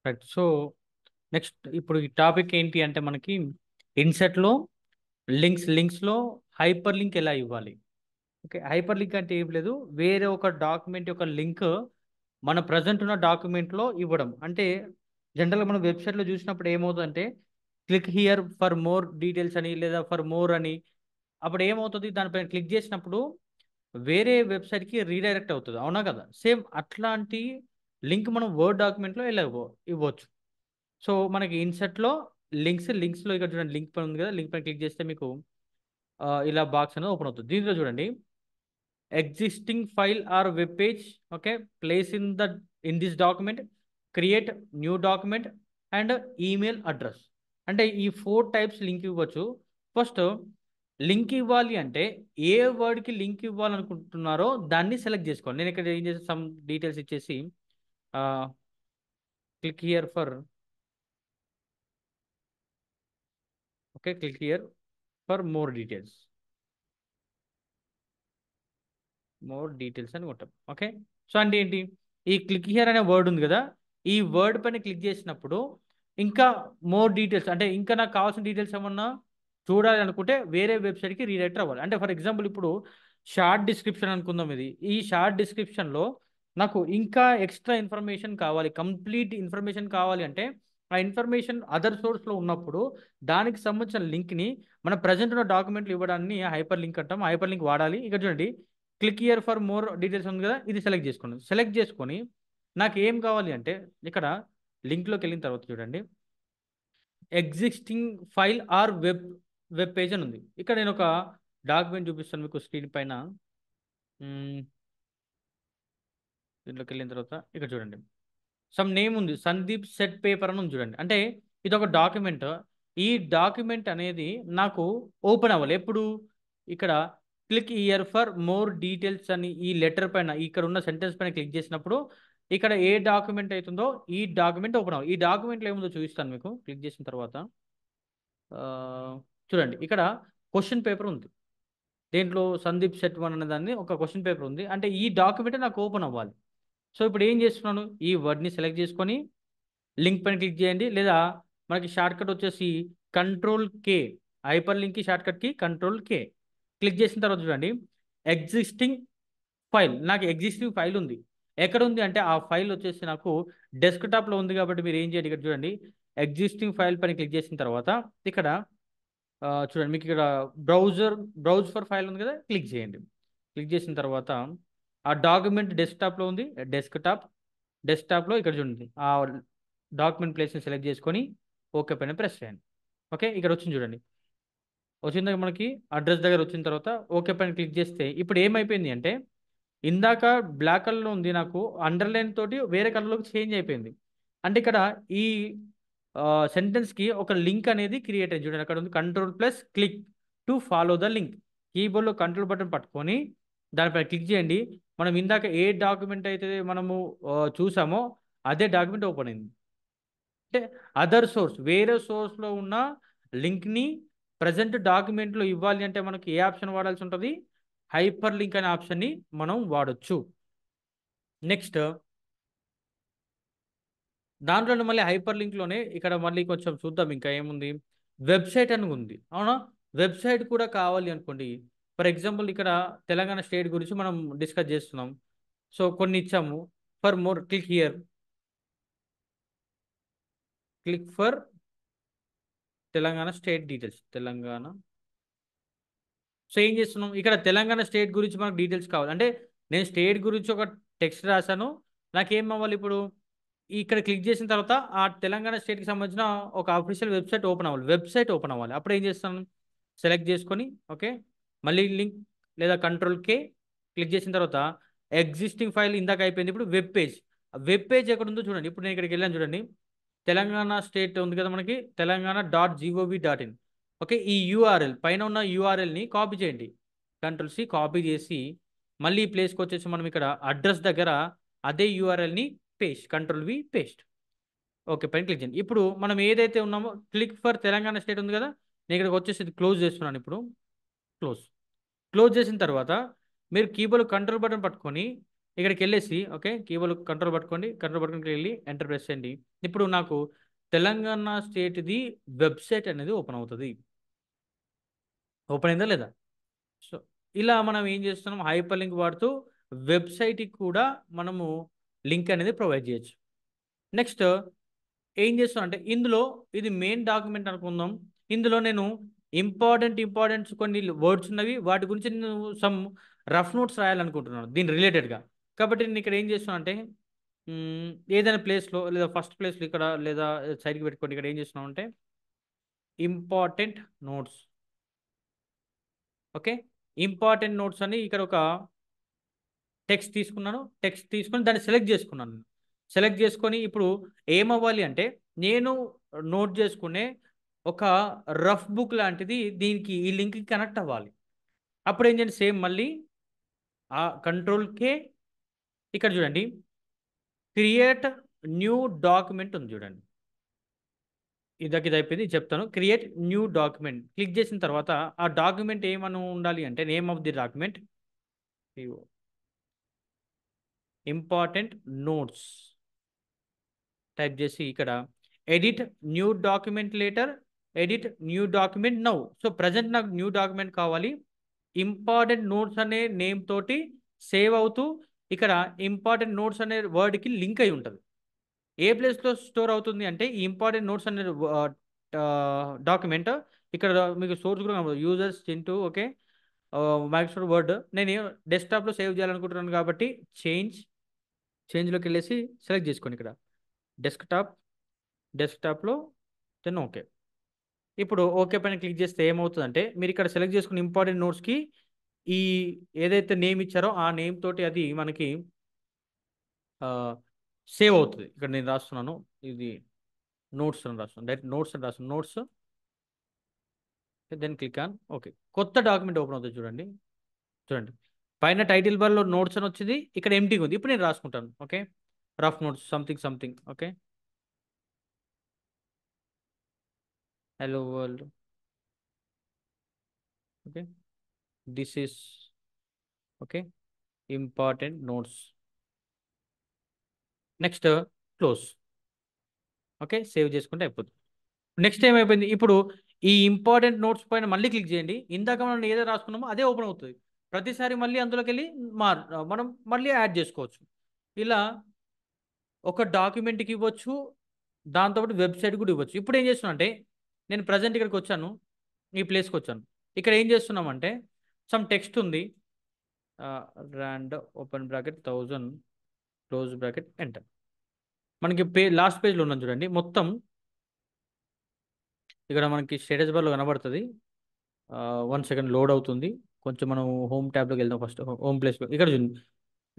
Right. So next ఇప్పుడు ఈ topic ఏంటి అంటే మనకి ఇన్సెట్లో లింక్స్లో హైపర్ లింక్ ఎలా ఇవ్వాలి. ఓకే, హైపర్ లింక్ అంటే ఏం లేదు, వేరే ఒక డాక్యుమెంట్ యొక్క లింక్ మన ప్రజెంట్ ఉన్న డాక్యుమెంట్లో ఇవ్వడం. అంటే జనరల్గా మనం వెబ్సైట్లో చూసినప్పుడు ఏమవుతుందంటే click here for more details అని లేదా ఫర్ మోర్ అని, అప్పుడు ఏమవుతుంది, దానిపైన క్లిక్ చేసినప్పుడు వేరే వెబ్సైట్కి రీడైరెక్ట్ అవుతుంది, అవునా కదా. సేమ్ అట్లాంటి లింక్ మనం వర్డ్ డాక్యుమెంట్లో ఇలా ఇవ్వచ్చు. సో మనకి ఇన్సర్ట్లో లింక్స్లో ఇక్కడ చూడండి, లింక్ పైన ఉంది కదా, లింక్ పైన క్లిక్ చేస్తే మీకు ఇలా బాక్స్ అనేది ఓపెన్ అవుతుంది. దీంట్లో చూడండి existing file or web page, okay, place in this document, create new document and email address. అంటే ఈ 4 టైప్స్ లింక్ ఇవ్వచ్చు. ఫస్ట్ లింక్ ఇవ్వాలి అంటే ఏ వర్డ్కి లింక్ ఇవ్వాలనుకుంటున్నారో దాన్ని సెలెక్ట్ చేసుకోండి. నేను ఇక్కడ ఏం చేసి సమ్ డీటెయిల్స్ ఇచ్చేసి click here for, okay, click here for more details అని కొట్టాం. ఓకే, సో అంటే ఏంటి, ఈ క్లిక్ హియర్ అనే వర్డ్ ఉంది కదా, ఈ వర్డ్ పైన క్లిక్ చేసినప్పుడు ఇంకా మోర్ డీటెయిల్స్, అంటే ఇంకా నాకు కావాల్సిన డీటెయిల్స్ ఏమన్నా చూడాలి అనుకుంటే వేరే వెబ్సైట్కి రీడైరెక్ట్ అవ్వాలి. అంటే ఫర్ ఎగ్జాంపుల్ ఇప్పుడు షార్ట్ డిస్క్రిప్షన్ అనుకుందాం. ఈ షార్ట్ డిస్క్రిప్షన్లో నాకు ఇంకా ఎక్స్ట్రా ఇన్ఫర్మేషన్ కావాలి, కంప్లీట్ ఇన్ఫర్మేషన్ కావాలి అంటే ఆ ఇన్ఫర్మేషన్ అదర్ సోర్స్లో ఉన్నప్పుడు దానికి సంబంధించిన లింక్ని మన ప్రజెంట్ ఉన్న డాక్యుమెంట్లు ఇవ్వడాన్ని హైపర్ లింక్ అంటాం. హైపర్ లింక్ వాడాలి. ఇక్కడ చూడండి click here for more details ఉంది కదా, ఇది సెలెక్ట్ చేసుకోండి. సెలెక్ట్ చేసుకొని నాకు ఏం కావాలి అంటే ఇక్కడ లింక్లోకి వెళ్ళిన తర్వాత చూడండి existing file or web page అని ఉంది. ఇక్కడ నేను ఒక డాక్యుమెంట్ చూపిస్తాను మీకు స్క్రీన్ పైన. దీంట్లోకి వెళ్ళిన తర్వాత ఇక్కడ చూడండి సమ్ నేమ్ ఉంది, సందీప్ సెట్ పేపర్ అని ఉంది చూడండి. అంటే ఇది ఒక డాక్యుమెంట్. ఈ డాక్యుమెంట్ అనేది నాకు ఓపెన్ అవ్వాలి ఎప్పుడు, ఇక్కడ click here for more details అని ఈ లెటర్ పైన ఇక్కడ ఉన్న సెంటెన్స్ పైన క్లిక్ చేసినప్పుడు ఇక్కడ ఏ డాక్యుమెంట్ అవుతుందో ఈ డాక్యుమెంట్ ఓపెన్ అవ్వాలి. ఈ డాక్యుమెంట్లో ఏముందో చూపిస్తాను మీకు. క్లిక్ చేసిన తర్వాత చూడండి ఇక్కడ క్వశ్చన్ పేపర్ ఉంది. దేంట్లో సందీప్ సెట్ వన్ అనే దాన్ని ఒక క్వశ్చన్ పేపర్ ఉంది. అంటే ఈ డాక్యుమెంట్ నాకు ఓపెన్ అవ్వాలి. సో ఇప్పుడు ఏం చేస్తున్నాను, ఈ వర్డ్ని సెలెక్ట్ చేసుకొని లింక్ పైన క్లిక్ చేయండి, లేదా మనకి షార్ట్ కట్ వచ్చేసి Ctrl+K, హైపర్ లింక్ షార్ట్ కట్కి Ctrl+K. క్లిక్ చేసిన తర్వాత చూడండి ఎగ్జిస్టింగ్ ఫైల్, నాకు ఎగ్జిస్టింగ్ ఫైల్ ఉంది. ఎక్కడ ఉంది అంటే ఆ ఫైల్ వచ్చేసి నాకు డెస్క్టాప్లో ఉంది. కాబట్టి మీరు ఏం చేయండి, ఇక్కడ చూడండి ఎగ్జిస్టింగ్ ఫైల్ పైన క్లిక్ చేసిన తర్వాత ఇక్కడ చూడండి మీకు ఇక్కడ బ్రౌజ్ ఫర్ ఫైల్ ఉంది కదా, క్లిక్ చేయండి. క్లిక్ చేసిన తర్వాత ఆ డాక్యుమెంట్ డెస్క్టాప్లో ఉంది, డెస్క్టాప్లో ఇక్కడ చూడండి ఆ డాక్యుమెంట్ ప్లేస్ని సెలెక్ట్ చేసుకొని ఓకే పైన ప్రెస్ చేయండి. ఓకే, ఇక్కడ వచ్చింది చూడండి, వచ్చిందాక మనకి అడ్రస్ దగ్గర వచ్చిన తర్వాత ఓకే పైన క్లిక్ చేస్తే ఇప్పుడు ఏమైపోయింది అంటే ఇందాక బ్లాక్ కలర్లో ఉంది, నాకు అండర్లైన్ తోటి వేరే కలర్లోకి చేంజ్ అయిపోయింది. అంటే ఇక్కడ ఈ సెంటెన్స్కి ఒక లింక్ అనేది క్రియేట్ అయింది చూడండి. అక్కడ ఉంది Ctrl+Click to follow the link. కీబోర్డ్లో కంట్రోల్ బటన్ పట్టుకొని దానిపైన క్లిక్ చేయండి. మనం ఇందాక ఏ డాక్యుమెంట్ అయితే మనము చూసామో అదే డాక్యుమెంట్ ఓపెన్ అయింది. అంటే అదర్ సోర్స్, వేరే సోర్స్లో ఉన్న లింక్ని ప్రజెంట్ డాక్యుమెంట్లో ఇవ్వాలి అంటే మనకి ఏ ఆప్షన్ వాడాల్సి ఉంటుంది, హైపర్ లింక్ అనే ఆప్షన్ని మనం వాడచ్చు. నెక్స్ట్ దాంట్లోనే మళ్ళీ హైపర్ లింక్లోనే ఇక్కడ మళ్ళీ కొంచెం చూద్దాం ఇంకా ఏముంది, వెబ్సైట్ అని ఉంది, అవునా. వెబ్సైట్ కూడా కావాలి అనుకోండి. ఫర్ ఎగ్జాంపుల్ ఇక్కడ తెలంగాణ స్టేట్ గురించి మనం డిస్కస్ చేస్తున్నాం. సో కొన్ని ఇచ్చాము, for more click for Telangana state details, Telangana. So ఏం చేస్తున్నాం, ఇక్కడ తెలంగాణ స్టేట్ గురించి మనకు డీటెయిల్స్ కావాలి. అంటే నేను స్టేట్ గురించి ఒక టెక్స్ట్ రాశాను, నాకేం అవ్వాలి ఇప్పుడు, ఇక్కడ క్లిక్ చేసిన తర్వాత ఆ తెలంగాణ స్టేట్కి సంబంధించిన ఒక అఫీషియల్ వెబ్సైట్ ఓపెన్ అవ్వాలి. అప్పుడు ఏం చేస్తాను, సెలెక్ట్ చేసుకొని ఓకే, మళ్ళీ లింక్ లేదా Ctrl+K క్లిక్ చేసిన తర్వాత ఎగ్జిస్టింగ్ ఫైల్ ఇందాక అయిపోయింది. ఇప్పుడు వెబ్ పేజ్ ఎక్కడ ఉందో చూడండి. ఇప్పుడు నేను ఇక్కడికి వెళ్ళాను చూడండి, తెలంగాణ స్టేట్ ఉంది కదా మనకి, తెలంగాణ.gov.in. ఓకే, ఈ యూఆర్ఎల్ పైన ఉన్న యూఆర్ఎల్ని కాపీ చేయండి. Ctrl+C కాపీ చేసి మళ్ళీ ఈ ప్లేస్కి వచ్చేసి మనం ఇక్కడ అడ్రస్ దగ్గర అదే యూఆర్ఎల్ని Ctrl+V పేస్ట్. ఓకే పైన క్లిక్ చేయండి. ఇప్పుడు మనం ఏదైతే ఉన్నామో క్లిక్ ఫర్ తెలంగాణ స్టేట్ ఉంది కదా, నేను ఇక్కడికి వచ్చేసి ఇది క్లోజ్ చేస్తున్నాను. ఇప్పుడు క్లోజ్ చేసిన తర్వాత మీరు కీబోర్డ్ కంట్రోల్ బటన్ పట్టుకొని ఇక్కడికి వెళ్ళేసి ఓకే కీబోర్డ్ కంట్రోల్ పట్టుకోండి, కంట్రోల్ పట్టుకుని వెళ్ళి ఎంటర్ ప్రెస్ చేయండి. ఇప్పుడు నాకు తెలంగాణ స్టేట్ది వెబ్సైట్ అనేది ఓపెన్ అవుతుంది. ఓపెన్ అయిందా లేదా? సో ఇలా మనం ఏం చేస్తున్నాం, హైపర్ లింక్ వాడుతూ వెబ్సైట్కి కూడా మనము లింక్ అనేది ప్రొవైడ్ చేయొచ్చు. నెక్స్ట్ ఏం చేస్తాను అంటే ఇందులో ఇది మెయిన్ డాక్యుమెంట్ అనుకుందాం. ఇందులో నేను ఇంపార్టెంట్స్ కొన్ని వర్డ్స్ ఉన్నవి, వాటి గురించి నేను సమ్ రఫ్ నోట్స్ రాయాలనుకుంటున్నాను దీని రిలేటెడ్గా. కాబట్టి నేను ఇక్కడ ఏం చేస్తాను అంటే ఏదైనా ప్లేస్లో లేదా ఫస్ట్ ప్లేస్లో ఇక్కడ లేదా సైడ్కి పెట్టుకోండి. ఇక్కడ ఏం చేస్తున్నాం అంటే important notes. Okay important notes అని ఇక్కడ ఒక టెక్స్ట్ తీసుకున్నాను. టెక్స్ట్ తీసుకొని దాన్ని సెలెక్ట్ చేసుకున్నాను. సెలెక్ట్ చేసుకొని ఇప్పుడు ఏమవ్వాలి అంటే నేను నోట్ చేసుకునే ఒక రఫ్ బుక్ లాంటిది దీనికి ఈ లింక్కి కనెక్ట్ అవ్వాలి. అప్పుడు ఏం చేయండి, సేమ్ మళ్ళీ ఆ కంట్రోల్ కే, ఇక్కడ చూడండి క్రియేట్ న్యూ డాక్యుమెంట్ ఉంది చూడండి. ఇది అయిపోయింది చెప్తాను. క్రియేట్ న్యూ డాక్యుమెంట్ క్లిక్ చేసిన తర్వాత ఆ డాక్యుమెంట్ ఏమని ఉండాలి అంటే name of the document important notes type చేసి ఇక్కడ edit new document later, edit new document now. So present నాకు న్యూ డాక్యుమెంట్ కావాలి. ఇంపార్టెంట్ నోట్స్ అనే నేమ్ తోటి సేవ్ అవుతూ ఇక్కడ ఇంపార్టెంట్ నోట్స్ అనే వర్డ్కి లింక్ అయి ఉంటుంది. ఏ ప్లేస్లో స్టోర్ అవుతుంది అంటే ఈ ఇంపార్టెంట్ నోట్స్ అనే డాక్యుమెంట్ ఇక్కడ మీకు సోర్స్ కూడా users Chintu okay Microsoft word నేను డెస్క్టాప్లో సేవ్ చేయాలనుకుంటున్నాను కాబట్టి చేంజ్లోకి వెళ్ళేసి సెలెక్ట్ చేసుకోండి. ఇక్కడ డెస్క్టాప్లో దెన్ ఓకే. ఇప్పుడు ఓకే పైన క్లిక్ చేస్తే ఏమవుతుందంటే మీరు ఇక్కడ సెలెక్ట్ చేసుకున్న ఇంపార్టెంట్ నోట్స్కి ఈ ఏదైతే నేమ్ ఇచ్చారో ఆ నేమ్ తోటి అది మనకి సేవ్ అవుతుంది. ఇక్కడ నేను రాస్తున్నాను ఇది నోట్స్ అని రాస్తున్నాను, డైరెక్ట్ నోట్స్ అని రాస్తున్నాను. Notes then click on okay. కొత్త డాక్యుమెంట్ ఓపెన్ అవుతుంది చూడండి. చూడండి పైన టైటిల్ బార్లో నోట్స్ అని వచ్చింది, ఇక్కడ ఎంటీగా ఉంది. ఇప్పుడు నేను రాసుకుంటాను okay rough notes something okay hello world okay this is okay important notes. Next close. Okay save చేసుకుంటే అయిపోతుంది. నెక్స్ట్ ఏమైపోయింది, ఇప్పుడు ఈ ఇంపార్టెంట్ నోట్స్ పైన మళ్ళీ క్లిక్ చేయండి. ఇందాక మనం ఏదో రాసుకున్నామో అదే ఓపెన్ అవుతుంది. ప్రతిసారి మళ్ళీ అందులోకి వెళ్ళి మనం మళ్ళీ యాడ్ చేసుకోవచ్చు. ఇలా ఒక డాక్యుమెంట్కి ఇవ్వచ్చు, దాంతోపాటు వెబ్సైట్ కూడా ఇవ్వచ్చు. ఇప్పుడు ఏం చేస్తున్నా అంటే నేను ప్రజెంట్ ఇక్కడికి వచ్చాను, ఈ ప్లేస్కి వచ్చాను. ఇక్కడ ఏం చేస్తున్నామంటే సమ్ టెక్స్ట్ ఉంది, rand open bracket 1000 close bracket enter. మనకి లాస్ట్ పేజ్లో ఉన్నాం చూడండి. మొత్తం ఇక్కడ మనకి స్టేటస్ బార్లో కనబడుతుంది. 1 సెకండ్ లోడ్ అవుతుంది. కొంచెం మనం హోమ్ ట్యాబ్లోకి వెళ్దాం. ఫస్ట్ హోమ్ ప్లేస్లో ఇక్కడ చూడండి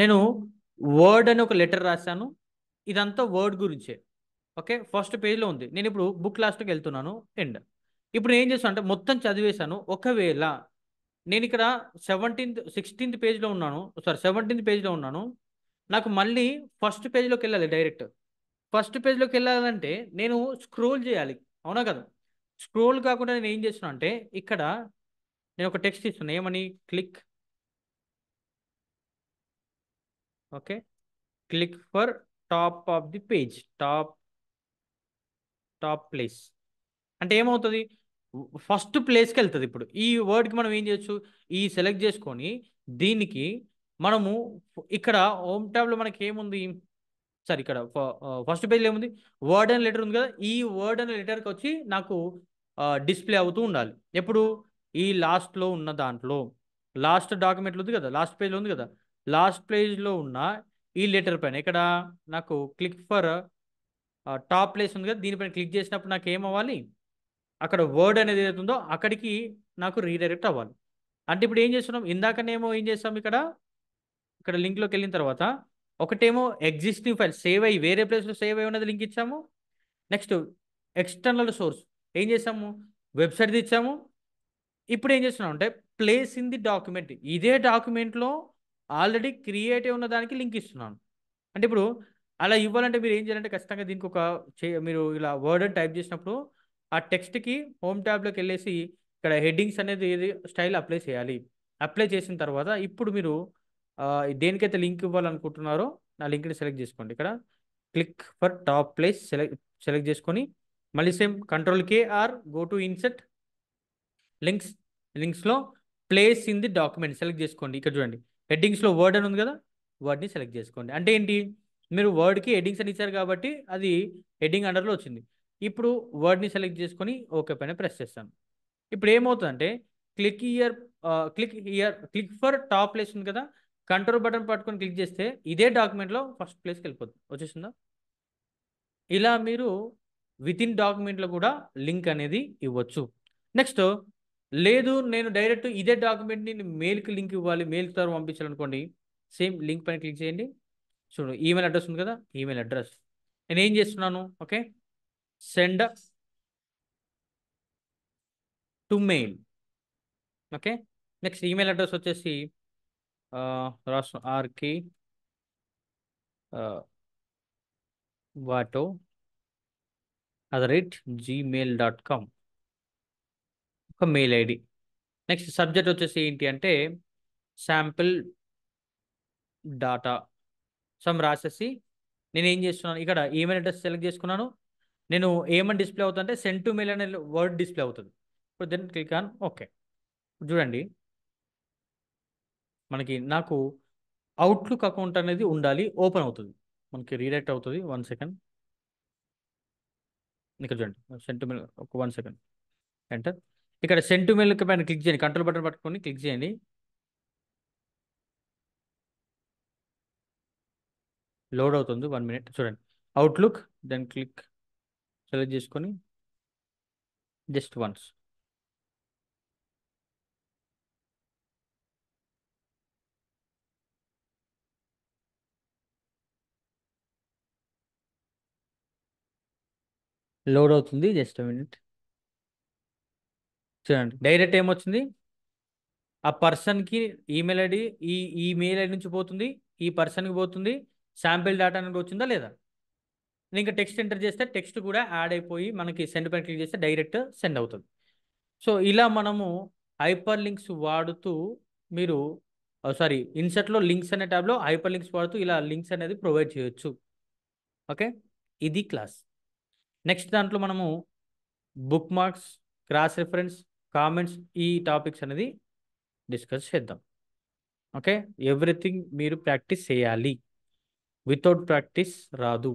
నేను వర్డ్ అని ఒక లెటర్ రాశాను. ఇదంతా వర్డ్ గురించే ఓకే ఫస్ట్ పేజ్లో ఉంది. నేను ఇప్పుడు బుక్ లాస్ట్కి వెళ్తున్నాను ఎండ్. ఇప్పుడు ఏం చేస్తాను అంటే మొత్తం చదివేశాను. ఒకవేళ నేను ఇక్కడ 16th పేజ్లో ఉన్నాను, 17th పేజ్లో ఉన్నాను, నాకు మళ్ళీ ఫస్ట్ పేజ్లోకి వెళ్ళాలి. డైరెక్ట్ ఫస్ట్ పేజ్లోకి వెళ్ళాలంటే నేను స్క్రోల్ చేయాలి, అవునా కదా? స్క్రోల్ కాకుండా నేను ఏం చేస్తున్నా అంటే ఇక్కడ నేను ఒక టెక్స్ట్ ఇస్తున్నా, ఏమని click for top of the page, top place అంటే ఏమవుతుంది, ఫస్ట్ ప్లేస్కి వెళ్తుంది. ఇప్పుడు ఈ వర్డ్కి మనం ఏం చేయొచ్చు, ఈ సెలెక్ట్ చేసుకొని దీనికి మనము ఇక్కడ హోమ్ ట్యాబ్లో మనకి ఏముంది, సరే ఇక్కడ ఫస్ట్ పేజ్లో ఏముంది, వర్డ్ అండ్ లెటర్ ఉంది కదా. ఈ వర్డ్ అండ్ లెటర్కి వచ్చి నాకు డిస్ప్లే అవుతూ ఉండాలి. ఎప్పుడు ఈ లాస్ట్లో ఉన్న దాంట్లో లాస్ట్ డాక్యుమెంట్లో ఉంది కదా, లాస్ట్ పేజ్లో ఉంది కదా, లాస్ట్ పేజ్లో ఉన్న ఈ లెటర్ పైన ఇక్కడ నాకు క్లిక్ ఫర్ టాప్ ప్లేస్ ఉంది కదా, దీనిపైన క్లిక్ చేసినప్పుడు నాకు ఏమవ్వాలి, అక్కడ వర్డ్ అనేది ఏదైతుందో అక్కడికి నాకు రీడైరెక్ట్ అవ్వాలి. అంటే ఇప్పుడు ఏం చేస్తున్నాం, ఇందాకనేమో ఏం చేస్తాం, ఇక్కడ లింక్లోకి వెళ్ళిన తర్వాత ఒకటేమో ఎగ్జిస్టింగ్ ఫైల్ సేవ్ అయ్యి వేరే ప్లేస్లో సేవ్ అయ్యి ఉన్నది లింక్ ఇచ్చాము. నెక్స్ట్ ఎక్స్టర్నల్ సోర్స్ ఏం చేసాము, వెబ్సైట్ ఇచ్చాము. ఇప్పుడు ఏం చేస్తున్నాం అంటే ప్లేస్ ఇన్ ది డాక్యుమెంట్, ఇదే డాక్యుమెంట్లో ఆల్రెడీ క్రియేట్ ఉన్న దానికి లింక్ ఇస్తున్నాను. అంటే ఇప్పుడు అలా ఇవ్వాలంటే మీరు ఏం చేయాలంటే ఖచ్చితంగా దీనికి మీరు ఇలా వర్డ్ టైప్ చేసినప్పుడు ఆ టెక్స్ట్కి హోమ్ ట్యాబ్లోకి వెళ్ళేసి ఇక్కడ హెడ్డింగ్స్ అనేది ఏది స్టైల్ అప్లై చేయాలి. అప్లై చేసిన తర్వాత ఇప్పుడు మీరు దేనికైతే లింక్ ఇవ్వాలనుకుంటున్నారో ఆ లింక్ని సెలెక్ట్ చేసుకోండి. ఇక్కడ click for top place select చేసుకొని మళ్ళీ same control K or go to insert links. లింక్స్లో place in the document select చేసుకోండి. ఇక్కడ చూడండి హెడ్డింగ్స్లో వర్డ్ అని ఉంది కదా, వర్డ్ని సెలెక్ట్ చేసుకోండి. అంటే ఏంటి, మీరు వర్డ్కి హెడ్డింగ్స్ అని ఇచ్చారు కాబట్టి అది హెడ్డింగ్ అండర్లో వచ్చింది. ఇప్పుడు వర్డ్ని సెలెక్ట్ చేసుకొని ఓకే పైన ప్రెస్ చేస్తాను. ఇప్పుడు ఏమవుతుందంటే click year click for top place ఉంది కదా, కంట్రోల్ బటన్ పట్టుకొని క్లిక్ చేస్తే ఇదే డాక్యుమెంట్లో ఫస్ట్ ప్లేస్కి వెళ్ళిపోతుంది. వచ్చేసిందా? ఇలా మీరు విత్ ఇన్ డాక్యుమెంట్లో కూడా లింక్ అనేది ఇవ్వచ్చు. నెక్స్ట్ లేదు నేను డైరెక్ట్ ఇదే డాక్యుమెంట్ని మెయిల్కి లింక్ ఇవ్వాలి, మెయిల్ ద్వారా పంపించాలనుకోండి, సేమ్ లింక్ పైన క్లిక్ చేయండి. చూడు ఈమెయిల్ అడ్రస్ ఉంది కదా, ఈమెయిల్ అడ్రస్ నేను ఏం చేస్తున్నాను, okay send to mail. Okay next email address వచ్చేసి రాష్ట్రం ఆర్కి వాటో @gmail.com ఒక మెయిల్ ఐడి. నెక్స్ట్ సబ్జెక్ట్ వచ్చేసి ఏంటి అంటే శాంపిల్ డాటా సమ్ రాసేసి నేను ఏం చేస్తున్నాను, ఇక్కడ ఈమెయిల్ అడ్రస్ సెలెక్ట్ చేసుకున్నాను. నేను ఏమని డిస్ప్లే అవుతుందంటే సెండ్ టు మెయిల్ అనే వర్డ్ డిస్ప్లే అవుతుంది. ఇప్పుడు దెన్ క్లిక్ ఆన్ ఓకే. చూడండి నాకు అవుట్లుక్ అకౌంట్ అనేది ఉండాలి, ఓపెన్ అవుతుంది, మనకి రీడైరెక్ట్ అవుతుంది. 1 సెకండ్. ఇక్కడ చూడండి సెండ్ టు మెయిల్, ఒక 1 సెకండ్ ఎంటర్. ఇక్కడ సెండ్ టు మెయిల్ పైన క్లిక్ చేయండి, కంట్రోల్ బటన్ పట్టుకొని క్లిక్ చేయండి. లోడ్ అవుతుంది, 1 మినిట్ చూడండి. అవుట్లుక్ దెన్ క్లిక్ సెలెక్ట్ చేసుకొని జస్ట్ వన్స్. లోడ్ అవుతుంది, జస్ట్ మినిట్. చూడండి డైరెక్ట్ ఏమొచ్చింది, ఆ పర్సన్కి ఈమెయిల్ ఐడి ఈ ఈమెయిల్ ఐడి నుంచి పోతుంది, ఈ పర్సన్కి పోతుంది, శాంపిల్ డేటా అనేది వచ్చిందా లేదా. నేను ఇంకా టెక్స్ట్ ఎంటర్ చేస్తే టెక్స్ట్ కూడా యాడ్ అయిపోయి మనకి సెండ్ పైన క్లిక్ చేస్తే డైరెక్ట్ సెండ్ అవుతుంది. సో ఇలా మనము హైపర్ లింక్స్ వాడుతూ మీరు సారీ ఇన్సర్ట్లో లింక్స్ అనే ట్యాబ్లో హైపర్ లింక్స్ వాడుతూ ఇలా లింక్స్ అనేది ప్రొవైడ్ చేయొచ్చు. ఓకే ఇది క్లాస్. నెక్స్ట్ దాంట్లో మనము book marks, cross reference, comments, ఈ టాపిక్స్ అనేది డిస్కస్ చేద్దాం. ఓకే ఎవ్రీథింగ్ మీరు ప్రాక్టీస్ చేయాలి, వితౌట్ ప్రాక్టీస్ రాదు.